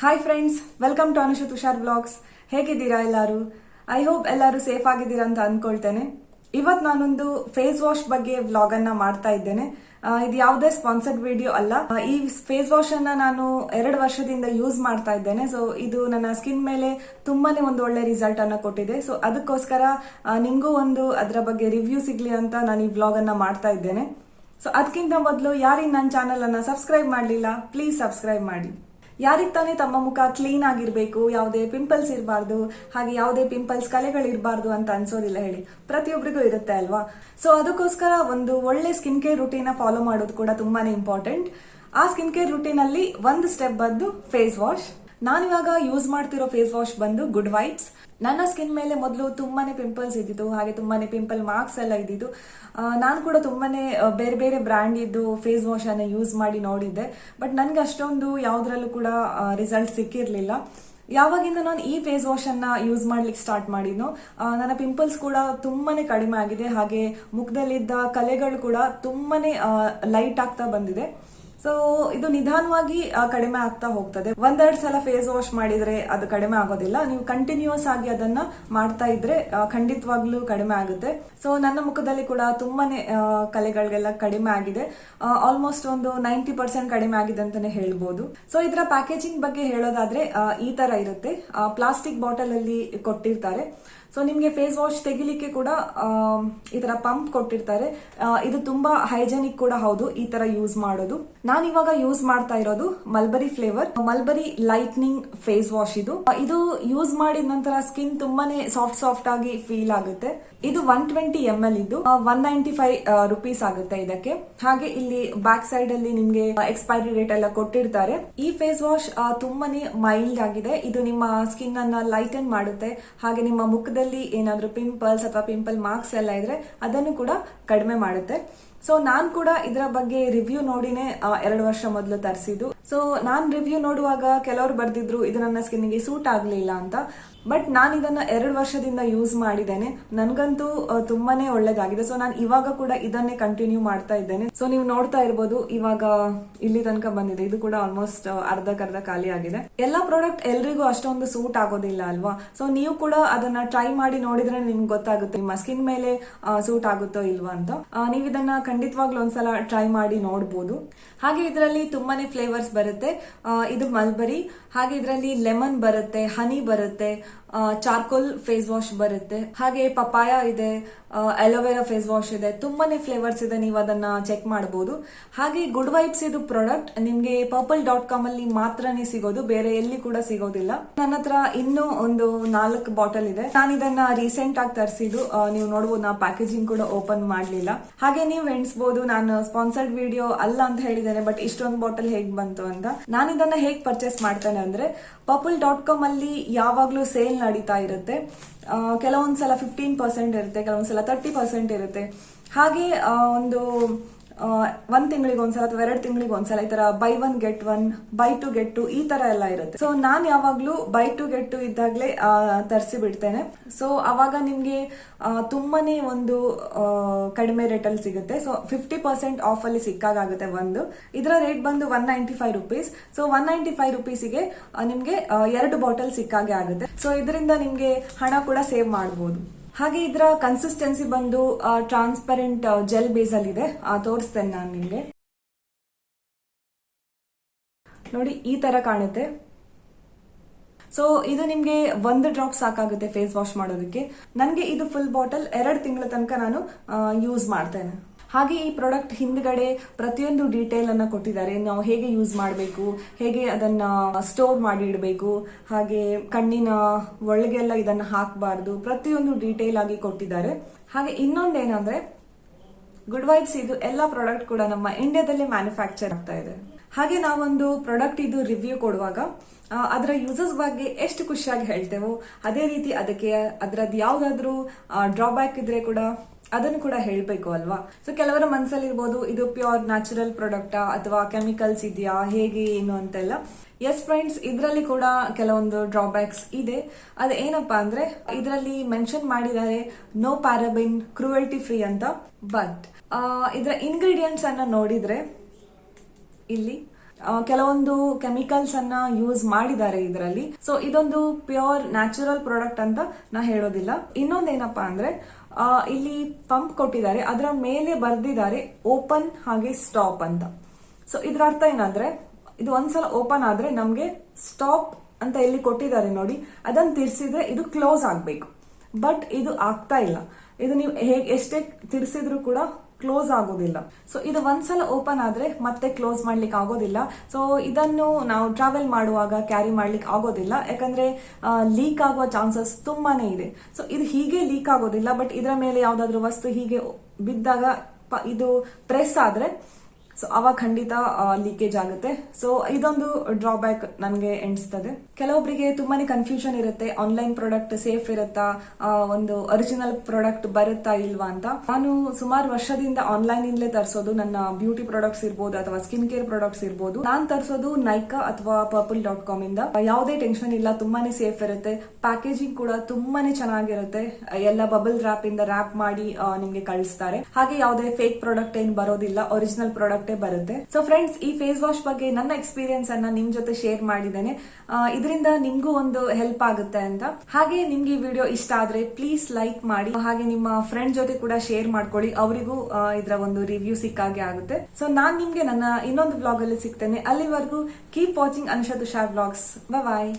Hi friends, welcome to Anusha Tushar vlogs. ಹೇಗಿದ್ದೀರಾ ಎಲ್ಲರೂ? I hope ಎಲ್ಲರೂ ಸೇಫ್ ಆಗಿದ್ದೀರಾ ಅಂತ ಅನ್ಕೊಳ್ತೇನೆ. ಇವತ್ತು ನಾನೊಂದು ಫೇಸ್ ವಾಶ್ ಬಗ್ಗೆ ವ್ಲಾಗ್ ಅನ್ನ ಮಾಡ್ತಾ ಇದ್ದೇನೆ. ಇದು ಯಾವುದೇ ಸ್ಪಾನ್ಸರ್ಡ್ ವಿಡಿಯೋ ಅಲ್ಲ. ಈ ಫೇಸ್ ವಾಶ್ ಅನ್ನ ನಾನು 2 ವರ್ಷದಿಂದ ಯೂಸ್ ಮಾಡ್ತಾ ಇದ್ದೇನೆ. ಸೊ ಇದು ನನ್ನ ಸ್ಕಿನ್ ಮೇಲೆ ತುಂಬಾನೇ ಒಂದು ಒಳ್ಳೆ ರಿಸಲ್ಟ್ ಅನ್ನ ಕೊಟ್ಟಿದೆ. ಸೊ ಅದಕ್ಕೋಸ್ಕರ ನಿಮ್ಗೂ ಒಂದು ಅದರ ಬಗ್ಗೆ ರಿವ್ಯೂ ಸಿಗ್ಲಿ ಅಂತ ನಾನು ಈ ವ್ಲಾಗ್ ಅನ್ನ ಮಾಡ್ತಾ ಇದ್ದೇನೆ. ಸೊ ಅದಕ್ಕಿಂತ ಮೊದಲು ಯಾರಿಗೆ ನನ್ನ ಚಾನಲ್ ಅನ್ನ ಸಬ್ಸ್ಕ್ರೈಬ್ ಮಾಡಲಿಲ್ಲ, ಪ್ಲೀಸ್ ಸಬ್ಸ್ಕ್ರೈಬ್ ಮಾಡಿ. ಯಾರಿಗೆ ತಾನೇ ತಮ್ಮ ಮುಖ ಕ್ಲೀನ್ ಆಗಿರ್ಬೇಕು, ಯಾವುದೇ ಪಿಂಪಲ್ಸ್ ಇರಬಾರ್ದು, ಹಾಗೆ ಯಾವುದೇ ಪಿಂಪಲ್ಸ್ ಕಲೆಗಳಿರಬಾರ್ದು ಅಂತ ಅನ್ಸೋದಿಲ್ಲ ಹೇಳಿ? ಪ್ರತಿಯೊಬ್ಬರಿಗೂ ಇರುತ್ತೆ ಅಲ್ವಾ? ಸೊ ಅದಕ್ಕೋಸ್ಕರ ಒಂದು ಒಳ್ಳೆ ಸ್ಕಿನ್ ಕೇರ್ ರುಟೀನ್ ಫಾಲೋ ಮಾಡೋದು ಕೂಡ ತುಂಬಾನೇ ಇಂಪಾರ್ಟೆಂಟ್. ಆ ಸ್ಕಿನ್ ಕೇರ್ ರುಟೀನ್ ಅಲ್ಲಿ ಒಂದು ಸ್ಟೆಪ್ ಬಂದು ಫೇಸ್ ವಾಶ್. ನಾನಿವಾಗ ಯೂಸ್ ಮಾಡ್ತಿರೋ ಫೇಸ್ ವಾಶ್ ಬಂದು ಗುಡ್ ವೈಬ್ಸ್. ನನ್ನ ಸ್ಕಿನ್ ಮೇಲೆ ಮೊದಲು ತುಂಬಾನೇ ಪಿಂಪಲ್ಸ್ ಇದ್ದಿತ್ತು, ಹಾಗೆ ತುಂಬಾನೇ ಪಿಂಪಲ್ ಮಾರ್ಕ್ಸ್ ಎಲ್ಲ ಇದ್ದಿದ್ದು. ನಾನು ಕೂಡ ತುಂಬಾನೇ ಬೇರೆ ಬೇರೆ ಬ್ರ್ಯಾಂಡ್ ಇದ್ದು ಫೇಸ್ ವಾಶ್ ಅನ್ನ ಯೂಸ್ ಮಾಡಿ ನೋಡಿದ್ದೆ. ಬಟ್ ನನ್ಗೆ ಅಷ್ಟೊಂದು ಯಾವ್ದ್ರಲ್ಲೂ ಕೂಡ ರಿಸಲ್ಟ್ ಸಿಕ್ಕಿರ್ಲಿಲ್ಲ. ಯಾವಾಗಿಂದ ನಾನು ಈ ಫೇಸ್ ವಾಶ್ ಅನ್ನ ಯೂಸ್ ಮಾಡ್ಲಿಕ್ಕೆ ಸ್ಟಾರ್ಟ್ ಮಾಡಿದ್ನೋ ನನ್ನ ಪಿಂಪಲ್ಸ್ ಕೂಡ ತುಂಬಾನೇ ಕಡಿಮೆ ಆಗಿದೆ, ಹಾಗೆ ಮುಖದಲ್ಲಿದ್ದ ಕಲೆಗಳು ಕೂಡ ತುಂಬಾನೇ ಲೈಟ್ ಆಗ್ತಾ ಬಂದಿದೆ. ಸೊ ಇದು ನಿಧಾನವಾಗಿ ಕಡಿಮೆ ಆಗ್ತಾ ಹೋಗ್ತದೆ. 1-2 ಸಲ ಫೇಸ್ ವಾಶ್ ಮಾಡಿದ್ರೆ ಅದು ಕಡಿಮೆ ಆಗೋದಿಲ್ಲ. ನೀವು ಕಂಟಿನ್ಯೂಸ್ ಆಗಿ ಅದನ್ನ ಮಾಡ್ತಾ ಇದ್ರೆ ಖಂಡಿತವಾಗ್ಲೂ ಕಡಿಮೆ ಆಗುತ್ತೆ. ಸೊ ನನ್ನ ಮುಖದಲ್ಲಿ ಕೂಡ ತುಂಬಾನೇ ಕಲೆಗಳಿಗೆಲ್ಲ ಕಡಿಮೆ ಆಗಿದೆ. ಆಲ್ಮೋಸ್ಟ್ ಒಂದು 90% ಕಡಿಮೆ ಆಗಿದೆ ಅಂತಾನೆ ಹೇಳ್ಬೋದು. ಸೊ ಇದರ ಪ್ಯಾಕೇಜಿಂಗ್ ಬಗ್ಗೆ ಹೇಳೋದಾದ್ರೆ ಈ ತರ ಇರುತ್ತೆ. ಪ್ಲಾಸ್ಟಿಕ್ ಬಾಟಲ್ ಅಲ್ಲಿ ಕೊಟ್ಟಿರ್ತಾರೆ. ಸೊ ನಿಮ್ಗೆ ಫೇಸ್ ವಾಶ್ ತೆಗಿಲಿಕ್ಕೆ ಕೂಡ ಈ ತರ ಪಂಪ್ ಕೊಟ್ಟಿರ್ತಾರೆ. ಇದು ತುಂಬಾ ಹೈಜೆನಿಕ್ ಕೂಡ ಹೌದು ಈ ತರ ಯೂಸ್ ಮಾಡೋದು. ನಾನು ಇವಾಗ ಯೂಸ್ ಮಾಡ್ತಾ ಇರೋದು mulberry flavour mulberry lightening face wash. ಇದು ಯೂಸ್ ಮಾಡಿದ ನಂತರ ಸ್ಕಿನ್ ತುಂಬಾನೇ ಸಾಫ್ಟ್ ಆಗಿ ಫೀಲ್ ಆಗುತ್ತೆ. ಇದು 120 ml ಇದ್ದು 195 ರುಪೀಸ್ ಆಗುತ್ತೆ ಇದಕ್ಕೆ. ಹಾಗೆ ಇಲ್ಲಿ ಬ್ಯಾಕ್ ಸೈಡ್ ಅಲ್ಲಿ ನಿಮ್ಗೆ ಎಕ್ಸ್ಪೈರಿ ಡೇಟ್ ಎಲ್ಲ ಕೊಟ್ಟಿರ್ತಾರೆ. ಈ ಫೇಸ್ ವಾಶ್ ತುಂಬಾನೇ ಮೈಲ್ಡ್ ಆಗಿದೆ. ಇದು ನಿಮ್ಮ ಸ್ಕಿನ್ ಅನ್ನ ಲೈಟನ್ ಮಾಡುತ್ತೆ, ಹಾಗೆ ನಿಮ್ಮ ಮುಖದಲ್ಲಿ ಏನಾದ್ರೂ ಪಿಂಪಲ್ಸ್ ಅಥವಾ ಪಿಂಪಲ್ ಮಾರ್ಕ್ಸ್ ಎಲ್ಲ ಇದ್ರೆ ಅದನ್ನು ಕೂಡ ಕಡಿಮೆ ಮಾಡುತ್ತೆ. ಸೊ ನಾನ್ ಕೂಡ ಇದರ ಬಗ್ಗೆ ರಿವ್ಯೂ ನೋಡಿನೇ 2 ವರ್ಷ ಮೊದಲು ತರಿಸಿದ್ದು. ಸೊ ನಾನ್ ರಿವ್ಯೂ ನೋಡುವಾಗ ಕೆಲವರು ಬರ್ದಿದ್ರು ಇದು ನನ್ನ ಸ್ಕಿನ್ಗೆ ಸೂಟ್ ಆಗ್ಲಿಲ್ಲ ಅಂತ. ಬಟ್ ನಾನು ಇದನ್ನ 2 ವರ್ಷದಿಂದ ಯೂಸ್ ಮಾಡಿದ್ದೇನೆ. ನನ್ಗಂತೂ ತುಂಬಾನೇ ಒಳ್ಳೇದಾಗಿದೆ. ಸೊ ನಾನು ಇವಾಗ ಕೂಡ ಇದನ್ನೇ ಕಂಟಿನ್ಯೂ ಮಾಡ್ತಾ ಇದ್ದೇನೆ. ಸೊ ನೀವು ನೋಡ್ತಾ ಇರ್ಬೋದು ಇವಾಗ ಇಲ್ಲಿ ತನಕ ಬಂದಿದೆ. ಇದು ಕೂಡ ಆಲ್ಮೋಸ್ಟ್ ಅರ್ಧಕ್ಕರ್ಧ ಖಾಲಿ ಆಗಿದೆ. ಎಲ್ಲಾ ಪ್ರಾಡಕ್ಟ್ ಎಲ್ರಿಗೂ ಅಷ್ಟೊಂದು ಸೂಟ್ ಆಗೋದಿಲ್ಲ ಅಲ್ವಾ? ಸೊ ನೀವು ಕೂಡ ಅದನ್ನ ಟ್ರೈ ಮಾಡಿ ನೋಡಿದ್ರೆ ನಿಮ್ಗೆ ಗೊತ್ತಾಗುತ್ತೆ ನಿಮ್ಮ ಸ್ಕಿನ್ ಮೇಲೆ ಸೂಟ್ ಆಗುತ್ತೋ ಇಲ್ವಾ ಅಂತ. ನೀವು ಇದನ್ನ ಖಂಡಿತವಾಗ್ಲೂ ಒಂದ್ಸಲ ಟ್ರೈ ಮಾಡಿ ನೋಡ್ಬೋದು. ಹಾಗೆ ಇದರಲ್ಲಿ ತುಂಬಾನೇ ಫ್ಲೇವರ್ಸ್ ಬರುತ್ತೆ. ಇದು ಮಲ್ಬರಿ, ಹಾಗೆ ಇದರಲ್ಲಿ ಲೆಮನ್ ಬರುತ್ತೆ, ಹನಿ ಬರುತ್ತೆ, ಚಾರ್ಕೋಲ್ ಫೇಸ್ ವಾಶ್ ಬರುತ್ತೆ, ಹಾಗೆ ಪಪಾಯ ಇದೆ, ಅಲೋವೆರಾ ಫೇಸ್ ವಾಶ್ ಇದೆ. ತುಂಬಾನೇ ಫ್ಲೇವರ್ಸ್ ಇದೆ, ನೀವು ಅದನ್ನ ಚೆಕ್ ಮಾಡಬಹುದು. ಹಾಗೆ ಗುಡ್ ವೈಬ್ಸ್ ಇದು ಪ್ರಾಡಕ್ಟ್ ನಿಮ್ಗೆ purple.com ಅಲ್ಲಿ ಮಾತ್ರನೇ ಸಿಗೋದು, ಬೇರೆ ಎಲ್ಲಿ ಕೂಡ ಸಿಗೋದಿಲ್ಲ. ನನ್ನ ಹತ್ರ ಇನ್ನೂ ಒಂದು 4 ಬಾಟಲ್ ಇದೆ. ನಾನು ಇದನ್ನ ರೀಸೆಂಟ್ ಆಗಿ ತರಿಸಿದ್ದು. ನೀವು ನೋಡಬಹುದು, ನಾ ಪ್ಯಾಕೇಜಿಂಗ್ ಕೂಡ ಓಪನ್ ಮಾಡ್ಲಿಲ್ಲ. ಹಾಗೆ ನೀವು ಎಣಿಸಬಹುದು ನಾನು ಸ್ಪಾನ್ಸರ್ಡ್ ವಿಡಿಯೋ ಅಲ್ಲ ಅಂತ ಹೇಳಿದ್ದೇನೆ, ಬಟ್ ಇಷ್ಟೊಂದು ಬಾಟಲ್ ಹೇಗ್ ಬಂತು ಅಂತ. ನಾನು ಇದನ್ನ ಹೇಗ್ ಪರ್ಚೇಸ್ ಮಾಡ್ತೇನೆ ಅಂದ್ರೆ purple.com ಅಲ್ಲಿ ಯಾವಾಗ್ಲೂ ಸೇಲ್ ನಡೀತಾ ಇರುತ್ತೆ. ಕೆಲವೊಂದ್ಸಲ 15% ಇರುತ್ತೆ, ಕೆಲವೊಂದ್ಸಲ 30% ಇರುತ್ತೆ. ಹಾಗೆ ಒಂದು 1 ತಿಂಗಳಿಗೆ ಒಂದ್ಸಲ ಅಥವಾ 2 ತಿಂಗಳಿಗೆ ಒಂದ್ಸಲ ಈ ತರ ಬೈ 1 get 1, ಬೈ 2 get 2 ಈ ತರ ಎಲ್ಲ ಇರುತ್ತೆ. ಸೊ ನಾನ್ ಯಾವಾಗ್ಲೂ ಬೈ 2 get 2 ಇದ್ದಾಗ್ಲೇ ತರಿಸಿ ಬಿಡ್ತೇನೆ. ಸೊ ಅವಾಗ ನಿಮ್ಗೆ ತುಂಬಾನೇ ಒಂದು ಕಡಿಮೆ ರೇಟ್ ಅಲ್ಲಿ ಸಿಗುತ್ತೆ. ಸೊ 50% ಆಫ್ ಅಲ್ಲಿ ಸಿಕ್ಕಾಗುತ್ತೆ. ಇದರ ರೇಟ್ ಬಂದು 195 ರುಪೀಸ್. ಸೊ 195 ರುಪೀಸಿಗೆ ನಿಮ್ಗೆ 2 ಬಾಟಲ್ ಸಿಕ್ಕಾಗೆ ಆಗುತ್ತೆ. ಸೊ ಇದರಿಂದ ನಿಮ್ಗೆ ಹಣ ಕೂಡ ಸೇವ್ ಮಾಡಬಹುದು. ಹಾಗೆ ಇದರ ಕನ್ಸಿಸ್ಟೆನ್ಸಿ ಬಂದು ಟ್ರಾನ್ಸ್ಪರೆಂಟ್ ಜೆಲ್ ಬೇಸ್ ಅಲ್ಲಿ ಇದೆ. ತೋರಿಸ್ತೇನೆ ನಾನು ನಿಮ್ಗೆ. ನೋಡಿ ಈ ತರ ಕಾಣುತ್ತೆ. ಸೊ ಇದು ನಿಮ್ಗೆ 1 ಡ್ರಾಪ್ ಸಾಕಾಗುತ್ತೆ ಫೇಸ್ ವಾಶ್ ಮಾಡೋದಕ್ಕೆ. ನನ್ಗೆ ಇದು ಫುಲ್ ಬಾಟಲ್ 2 ತಿಂಗಳ ತನಕ ನಾನು ಯೂಸ್ ಮಾಡ್ತೇನೆ. ಹಾಗೆ ಈ ಪ್ರಾಡಕ್ಟ್ ಹಿಂದ್ಗಡೆ ಪ್ರತಿಯೊಂದು ಡೀಟೇಲ್ ಅನ್ನ ಕೊಟ್ಟಿದ್ದಾರೆ. ನಾವು ಹೇಗೆ ಯೂಸ್ ಮಾಡಬೇಕು, ಹೇಗೆ ಅದನ್ನ ಸ್ಟೋರ್ ಮಾಡಿ ಇಡಬೇಕು, ಹಾಗೆ ಕಣ್ಣಿನ ಒಳಗೆಲ್ಲ ಇದನ್ನ ಹಾಕಬಾರ್ದು, ಪ್ರತಿಯೊಂದು ಡೀಟೇಲ್ ಆಗಿ ಕೊಟ್ಟಿದ್ದಾರೆ. ಹಾಗೆ ಇನ್ನೊಂದೇನಂದ್ರೆ ಗುಡ್ ವೈಬ್ಸ್ ಇದು ಎಲ್ಲಾ ಪ್ರಾಡಕ್ಟ್ ಕೂಡ ನಮ್ಮ ಇಂಡಿಯಾದಲ್ಲಿ ಮ್ಯಾನುಫ್ಯಾಕ್ಚರ್ ಆಗ್ತಾ ಇದೆ. ಹಾಗೆ ನಾವೊಂದು ಪ್ರಾಡಕ್ಟ್ ಇದು ರಿವ್ಯೂ ಕೊಡುವಾಗ ಅದರ ಯೂಸಸ್ ಬಗ್ಗೆ ಎಷ್ಟು ಖುಷಿಯಾಗಿ ಹೇಳ್ತೇವೋ ಅದೇ ರೀತಿ ಅದಕ್ಕೆ ಅದರದ್ದು ಯಾವ್ದಾದ್ರು ಡ್ರಾಬ್ಯಾಕ್ ಇದ್ರೆ ಕೂಡ ಅದನ್ನು ಕೂಡ ಹೇಳ್ಬೇಕು ಅಲ್ವಾ? ಸೊ ಕೆಲವರ ಮನಸ್ಸಲ್ಲಿ ಇರ್ಬೋದು ಇದು ಪ್ಯೂರ್ ನ್ಯಾಚುರಲ್ ಪ್ರಾಡಕ್ಟಾ ಅಥವಾ ಕೆಮಿಕಲ್ಸ್ ಇದೆಯಾ, ಹೇಗೆ ಏನು ಅಂತೆಲ್ಲ. ಎಸ್ ಫ್ರೆಂಡ್ಸ್, ಇದರಲ್ಲಿ ಕೂಡ ಕೆಲವೊಂದು ಡ್ರಾಬ್ಯಾಕ್ಸ್ ಇದೆ. ಅದು ಏನಪ್ಪಾ ಅಂದ್ರೆ ಇದರಲ್ಲಿ ಮೆನ್ಷನ್ ಮಾಡಿದ್ದಾರೆ ನೋ ಪ್ಯಾರಾಬಿನ್, ಕ್ರೂಯಲ್ಟಿ ಫ್ರೀ ಅಂತ. ಬಟ್ ಇದರ ಇಂಗ್ರೀಡಿಯೆಂಟ್ಸ್ ಅನ್ನ ನೋಡಿದ್ರೆ ಇಲ್ಲಿ ಕೆಲವೊಂದು ಕೆಮಿಕಲ್ಸ್ ಅನ್ನ ಯೂಸ್ ಮಾಡಿದ್ದಾರೆ ಇದರಲ್ಲಿ. ಸೊ ಇದೊಂದು ಪ್ಯೂರ್ ನ್ಯಾಚುರಲ್ ಪ್ರಾಡಕ್ಟ್ ಅಂತ ನಾ ಹೇಳೋದಿಲ್ಲ. ಇನ್ನೊಂದೇನಪ್ಪಾ ಅಂದ್ರೆ ಇಲ್ಲಿ ಪಂಪ್ ಕೊಟ್ಟಿದ್ದಾರೆ, ಅದರ ಮೇಲೆ ಬರ್ದಿದ್ದಾರೆ ಓಪನ್ ಹಾಗೆ ಸ್ಟಾಪ್ ಅಂತ. ಸೊ ಇದ್ರ ಅರ್ಥ ಏನಂದ್ರೆ ಇದು ಒಂದ್ಸಲ ಓಪನ್ ಆದ್ರೆ ನಮ್ಗೆ ಸ್ಟಾಪ್ ಅಂತ ಇಲ್ಲಿ ಕೊಟ್ಟಿದ್ದಾರೆ ನೋಡಿ, ಅದನ್ನ ತಿರ್ಸಿದ್ರೆ ಇದು ಕ್ಲೋಸ್ ಆಗ್ಬೇಕು. ಬಟ್ ಇದು ಆಗ್ತಾ ಇಲ್ಲ. ಇದು ನೀವು ಎಷ್ಟೇ ತಿರ್ಸಿದ್ರು ಕೂಡ ಕ್ಲೋಸ್ ಆಗೋದಿಲ್ಲ. ಸೊ ಇದು ಒಂದ್ಸಲ ಓಪನ್ ಆದ್ರೆ ಮತ್ತೆ ಕ್ಲೋಸ್ ಮಾಡ್ಲಿಕ್ಕೆ ಆಗೋದಿಲ್ಲ. ಸೊ ಇದನ್ನು ನಾವು ಟ್ರಾವೆಲ್ ಮಾಡುವಾಗ ಕ್ಯಾರಿ ಮಾಡ್ಲಿಕ್ಕೆ ಆಗೋದಿಲ್ಲ, ಯಾಕಂದ್ರೆ ಲೀಕ್ ಆಗುವ ಚಾನ್ಸಸ್ ತುಂಬಾನೇ ಇದೆ. ಸೊ ಇದು ಹೀಗೆ ಲೀಕ್ ಆಗೋದಿಲ್ಲ, ಬಟ್ ಇದರ ಮೇಲೆ ಯಾವ್ದಾದ್ರು ವಸ್ತು ಹೀಗೆ ಬಿದ್ದಾಗ ಇದು ಪ್ರೆಸ್ ಆದ್ರೆ ಸೊ ಅವಾಗ ಖಂಡಿತ ಲೀಕೇಜ್ ಆಗುತ್ತೆ. ಸೊ ಇದೊಂದು ಡ್ರಾಬ್ಯಾಕ್ ನನಗೆ ಎಣಿಸ್ತದೆ. ಕೆಲವೊಬ್ಬರಿಗೆ ತುಂಬಾನೇ ಕನ್ಫ್ಯೂಷನ್ ಇರುತ್ತೆ, ಆನ್ಲೈನ್ ಪ್ರಾಡಕ್ಟ್ ಸೇಫ್ ಇರುತ್ತಾ, ಒಂದು ಒರಿಜಿನಲ್ ಪ್ರಾಡಕ್ಟ್ ಬರುತ್ತಾ ಇಲ್ವಾ ಅಂತ. ನಾನು ಸುಮಾರು ವರ್ಷದಿಂದ ಆನ್ಲೈನ್ ಇಂದಲೇ ತರಿಸೋದು. ನನ್ನ ಬ್ಯೂಟಿ ಪ್ರಾಡಕ್ಟ್ಸ್ ಇರ್ಬೋದು ಅಥವಾ ಸ್ಕಿನ್ ಕೇರ್ ಪ್ರಾಡಕ್ಟ್ಸ್ ಇರ್ಬೋದು. ನಾನು ತರಿಸೋದು ನೈಕಾ ಅಥವಾ purple.com ಇಂದ. ಯಾವುದೇ ಟೆನ್ಷನ್ ಇಲ್ಲ, ತುಂಬಾನೇ ಸೇಫ್ ಇರುತ್ತೆ. ಪ್ಯಾಕೇಜಿಂಗ್ ಕೂಡ ತುಂಬಾನೇ ಚೆನ್ನಾಗಿರುತ್ತೆ. ಎಲ್ಲ ಬಬಲ್ ರ್ಯಾಪ್ ಇಂದ ರ್ಯಾಪ್ ಮಾಡಿ ನಿಮ್ಗೆ ಕಳಿಸ್ತಾರೆ. ಹಾಗೆ ಯಾವುದೇ ಫೇಕ್ ಪ್ರಾಡಕ್ಟ್ ಏನ್ ಬರೋದಿಲ್ಲ, ಒರಿಜಿನಲ್ ಪ್ರಾಡಕ್ಟ್ ಬರುತ್ತೆ. ಸೊ ಫ್ರೆಂಡ್ಸ್, ಈ ಫೇಸ್ ವಾಶ್ ಬಗ್ಗೆ ನನ್ನ ಎಕ್ಸ್ಪೀರಿಯನ್ಸ್ ಅನ್ನ ನಿಮ್ ಜೊತೆ ಶೇರ್ ಮಾಡಿದ್ದೇನೆ. ಇದರಿಂದ ನಿಮ್ಗೂ ಒಂದು ಹೆಲ್ಪ್ ಆಗುತ್ತೆ ಅಂತ. ಹಾಗೆ ನಿಮ್ಗೆ ಈ ವಿಡಿಯೋ ಇಷ್ಟ ಆದ್ರೆ ಪ್ಲೀಸ್ ಲೈಕ್ ಮಾಡಿ, ಹಾಗೆ ನಿಮ್ಮ ಫ್ರೆಂಡ್ ಜೊತೆ ಕೂಡ ಶೇರ್ ಮಾಡ್ಕೊಳ್ಳಿ, ಅವರಿಗೂ ಇದರ ಒಂದು ರಿವ್ಯೂ ಸಿಕ್ಕಾಗೆ ಆಗುತ್ತೆ. ಸೊ ನಾನ್ ನಿಮ್ಗೆ ನನ್ನ ಇನ್ನೊಂದು ವ್ಲಾಗ್ ಅಲ್ಲಿ ಸಿಗ್ತೇನೆ. ಅಲ್ಲಿವರೆಗೂ keep watching Anusha Tushar vlogs. ಬಾಯ್.